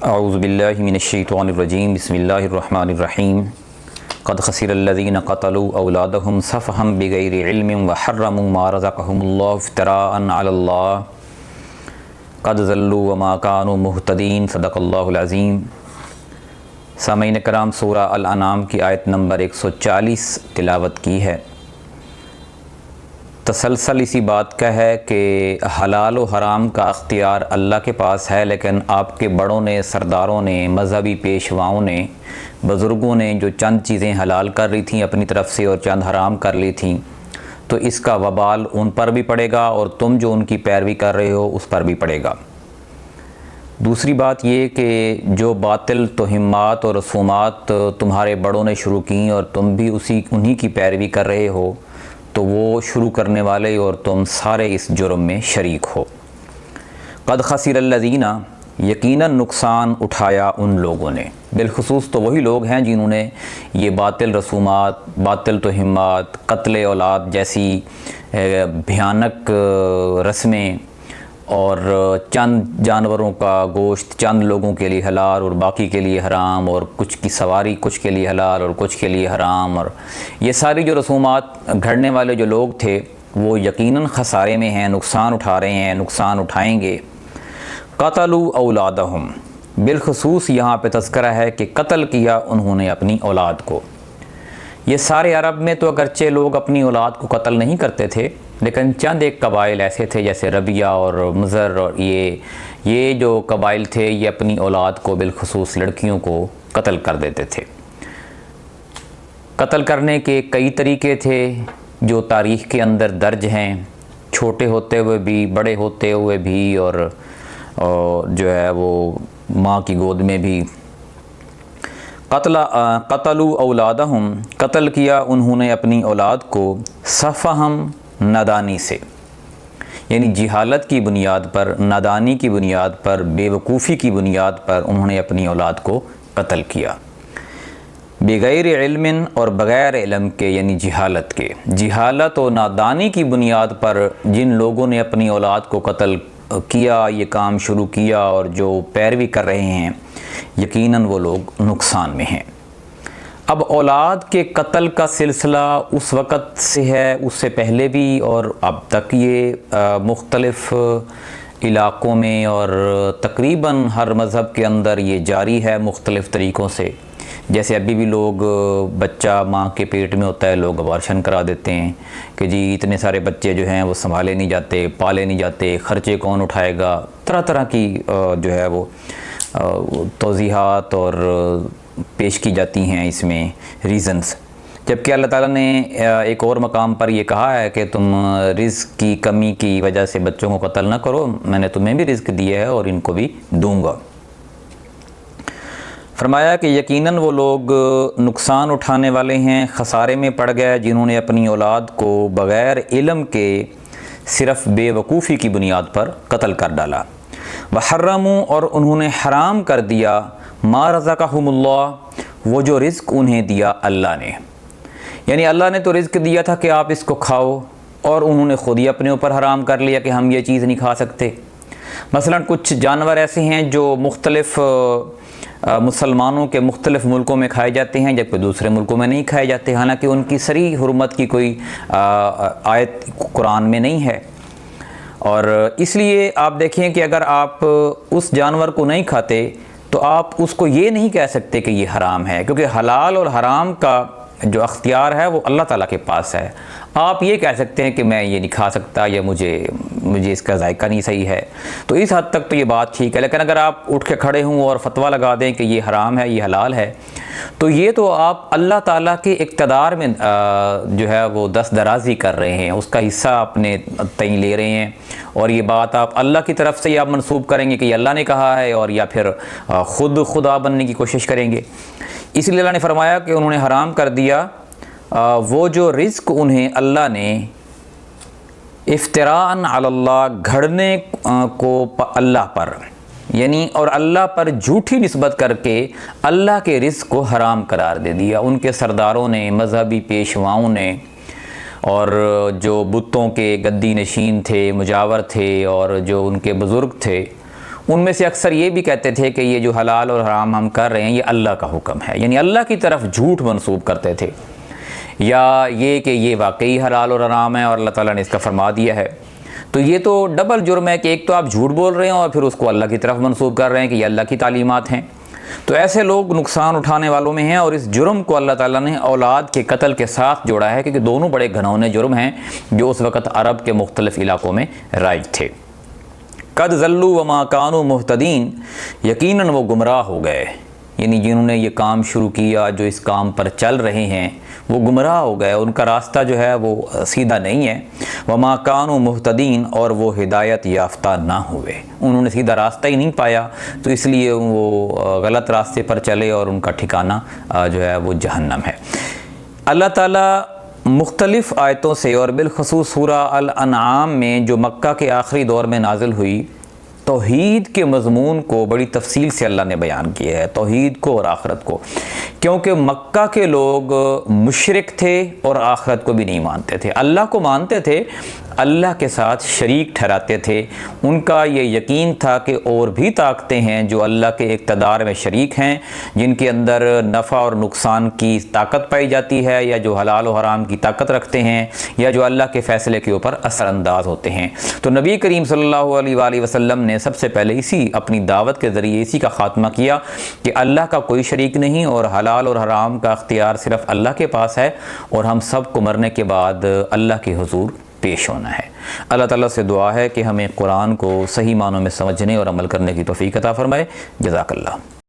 اعوذ باللہ من الشیطان الرجیم بسم اللہ الرحمن الرحیم قد خسر الذین قتلوا اولادهم سفہا بغیر علم وحرموا ما رزقهم اللہ افتراء علی اللہ قد ضلوا وما كانوا مہتدین صدق اللہ العظیم۔ سامعین کرام، سورہ الانعام کی آیت نمبر 140 تلاوت کی ہے۔ تسلسل اسی بات کا ہے کہ حلال و حرام کا اختیار اللہ کے پاس ہے، لیکن آپ کے بڑوں نے، سرداروں نے، مذہبی پیشواؤں نے، بزرگوں نے جو چند چیزیں حلال کر لی تھیں اپنی طرف سے اور چند حرام کر لی تھیں، تو اس کا وبال ان پر بھی پڑے گا اور تم جو ان کی پیروی کر رہے ہو اس پر بھی پڑے گا۔ دوسری بات یہ کہ جو باطل توہمات اور رسومات تمہارے بڑوں نے شروع کیں اور تم بھی انہی کی پیروی کر رہے ہو، تو وہ شروع کرنے والے اور تم سارے اس جرم میں شریک ہو۔ قد خسر الذین، یقیناً نقصان اٹھایا ان لوگوں نے، بالخصوص تو وہی لوگ ہیں جنہوں نے یہ باطل رسومات، باطل توہمات، قتل اولاد جیسی بھیانک رسمیں اور چند جانوروں کا گوشت چند لوگوں کے لیے حلال اور باقی کے لیے حرام، اور کچھ کی سواری کچھ کے لیے حلال اور کچھ کے لیے حرام، اور یہ ساری جو رسومات گھڑنے والے جو لوگ تھے وہ یقیناً خسارے میں ہیں، نقصان اٹھا رہے ہیں، نقصان اٹھائیں گے۔ قتلوا اولادہم، بالخصوص یہاں پہ تذکرہ ہے کہ قتل کیا انہوں نے اپنی اولاد کو۔ یہ سارے عرب میں تو اگرچہ لوگ اپنی اولاد کو قتل نہیں کرتے تھے، لیکن چند ایک قبائل ایسے تھے جیسے ربیہ اور مضر، اور یہ جو قبائل تھے یہ اپنی اولاد کو، بالخصوص لڑکیوں کو قتل کر دیتے تھے۔ قتل کرنے کے کئی طریقے تھے جو تاریخ کے اندر درج ہیں، چھوٹے ہوتے ہوئے بھی، بڑے ہوتے ہوئے بھی، اور جو ہے وہ ماں کی گود میں بھی۔ قتلوا اولادہم، قتل کیا انہوں نے اپنی اولاد کو، سفہم، نادانی سے، یعنی جہالت کی بنیاد پر، نادانی کی بنیاد پر، بے وقوفی کی بنیاد پر انہوں نے اپنی اولاد کو قتل کیا۔ بغیر علم، اور بغیر علم کے، یعنی جہالت کے، جہالت و نادانی کی بنیاد پر جن لوگوں نے اپنی اولاد کو قتل کیا، یہ کام شروع کیا اور جو پیروی کر رہے ہیں، یقیناً وہ لوگ نقصان میں ہیں۔ اب اولاد کے قتل کا سلسلہ اس وقت سے ہے، اس سے پہلے بھی اور اب تک یہ مختلف علاقوں میں اور تقریباً ہر مذہب کے اندر یہ جاری ہے مختلف طریقوں سے۔ جیسے ابھی بھی لوگ، بچہ ماں کے پیٹ میں ہوتا ہے، لوگ ابارشن کرا دیتے ہیں کہ جی اتنے سارے بچے جو ہیں وہ سنبھالے نہیں جاتے، پالے نہیں جاتے، خرچے کون اٹھائے گا، طرح طرح کی جو ہے وہ توضیحات اور پیش کی جاتی ہیں اس میں ریزنز، جبکہ اللہ تعالیٰ نے ایک اور مقام پر یہ کہا ہے کہ تم رزق کی کمی کی وجہ سے بچوں کو قتل نہ کرو، میں نے تمہیں بھی رزق دیا ہے اور ان کو بھی دوں گا۔ فرمایا کہ یقیناً وہ لوگ نقصان اٹھانے والے ہیں، خسارے میں پڑ گئے جنہوں نے اپنی اولاد کو بغیر علم کے، صرف بے وقوفی کی بنیاد پر قتل کر ڈالا۔ وحرموا، اور انہوں نے حرام کر دیا، ما رزقہم اللہ، وہ جو رزق انہیں دیا اللہ نے، یعنی اللہ نے تو رزق دیا تھا کہ آپ اس کو کھاؤ، اور انہوں نے خود ہی اپنے اوپر حرام کر لیا کہ ہم یہ چیز نہیں کھا سکتے۔ مثلا کچھ جانور ایسے ہیں جو مختلف مسلمانوں کے مختلف ملکوں میں کھائے جاتے ہیں جبکہ دوسرے ملکوں میں نہیں کھائے جاتے، حالانکہ ان کی صریح حرمت کی کوئی آیت قرآن میں نہیں ہے۔ اور اس لیے آپ دیکھیں کہ اگر آپ اس جانور کو نہیں کھاتے تو آپ اس کو یہ نہیں کہہ سکتے کہ یہ حرام ہے، کیونکہ حلال اور حرام کا جو اختیار ہے وہ اللہ تعالیٰ کے پاس ہے۔ آپ یہ کہہ سکتے ہیں کہ میں یہ نہیں کھا سکتا، یا مجھے اس کا ذائقہ نہیں صحیح ہے، تو اس حد تک تو یہ بات ٹھیک ہے، لیکن اگر آپ اٹھ کے کھڑے ہوں اور فتویٰ لگا دیں کہ یہ حرام ہے، یہ حلال ہے، تو یہ تو آپ اللہ تعالیٰ کے اقتدار میں جو ہے وہ دست درازی کر رہے ہیں، اس کا حصہ اپنے تئیں لے رہے ہیں، اور یہ بات آپ اللہ کی طرف سے یا منسوب کریں گے کہ یہ اللہ نے کہا ہے، اور یا پھر خود خدا بننے کی کوشش کریں گے۔ اس لیے اللہ نے فرمایا کہ انہوں نے حرام کر دیا وہ جو رزق انہیں اللہ نے، افتراء علی اللہ، گھڑنے کو اللہ پر، یعنی اور اللہ پر جھوٹی نسبت کر کے اللہ کے رزق کو حرام قرار دے دیا۔ ان کے سرداروں نے، مذہبی پیشواؤں نے، اور جو بتوں کے گدی نشین تھے، مجاور تھے، اور جو ان کے بزرگ تھے، ان میں سے اکثر یہ بھی کہتے تھے کہ یہ جو حلال اور حرام ہم کر رہے ہیں یہ اللہ کا حکم ہے، یعنی اللہ کی طرف جھوٹ منسوب کرتے تھے، یا یہ کہ یہ واقعی حلال اور حرام ہے اور اللہ تعالیٰ نے اس کا فرما دیا ہے۔ تو یہ تو ڈبل جرم ہے کہ ایک تو آپ جھوٹ بول رہے ہیں اور پھر اس کو اللہ کی طرف منسوب کر رہے ہیں کہ یہ اللہ کی تعلیمات ہیں۔ تو ایسے لوگ نقصان اٹھانے والوں میں ہیں، اور اس جرم کو اللہ تعالیٰ نے اولاد کے قتل کے ساتھ جوڑا ہے، کیونکہ دونوں بڑے گھنونے جرم ہیں جو اس وقت عرب کے مختلف علاقوں میں رائج تھے۔ قد ضلوا وما كانوا مہتدین، یقیناً وہ گمراہ ہو گئے، یعنی جنہوں نے یہ کام شروع کیا، جو اس کام پر چل رہے ہیں وہ گمراہ ہو گئے، ان کا راستہ جو ہے وہ سیدھا نہیں ہے۔ وما كانوا مہتدین، اور وہ ہدایت یافتہ نہ ہوئے، انہوں نے سیدھا راستہ ہی نہیں پایا، تو اس لیے وہ غلط راستے پر چلے اور ان کا ٹھکانہ جو ہے وہ جہنم ہے۔ اللہ تعالیٰ مختلف آیتوں سے، اور بالخصوص سورہ الانعام میں جو مکہ کے آخری دور میں نازل ہوئی، توحید کے مضمون کو بڑی تفصیل سے اللہ نے بیان کیا ہے، توحید کو اور آخرت کو، کیونکہ مکہ کے لوگ مشرک تھے اور آخرت کو بھی نہیں مانتے تھے، اللہ کو مانتے تھے، اللہ کے ساتھ شریک ٹھہراتے تھے۔ ان کا یہ یقین تھا کہ اور بھی طاقتیں ہیں جو اللہ کے اقتدار میں شریک ہیں، جن کے اندر نفع اور نقصان کی طاقت پائی جاتی ہے، یا جو حلال و حرام کی طاقت رکھتے ہیں، یا جو اللہ کے فیصلے کے اوپر اثر انداز ہوتے ہیں۔ تو نبی کریم صلی اللہ علیہ وآلہ وسلم نے سب سے پہلے اسی اپنی دعوت کے ذریعے اسی کا خاتمہ کیا کہ اللہ کا کوئی شریک نہیں، اور حلال اور حرام کا اختیار صرف اللہ کے پاس ہے، اور ہم سب کو مرنے کے بعد اللہ کے حضور پیش ہونا ہے۔ اللہ تعالیٰ سے دعا ہے کہ ہمیں قرآن کو صحیح معنوں میں سمجھنے اور عمل کرنے کی توفیق عطا فرمائے۔ جزاک اللہ۔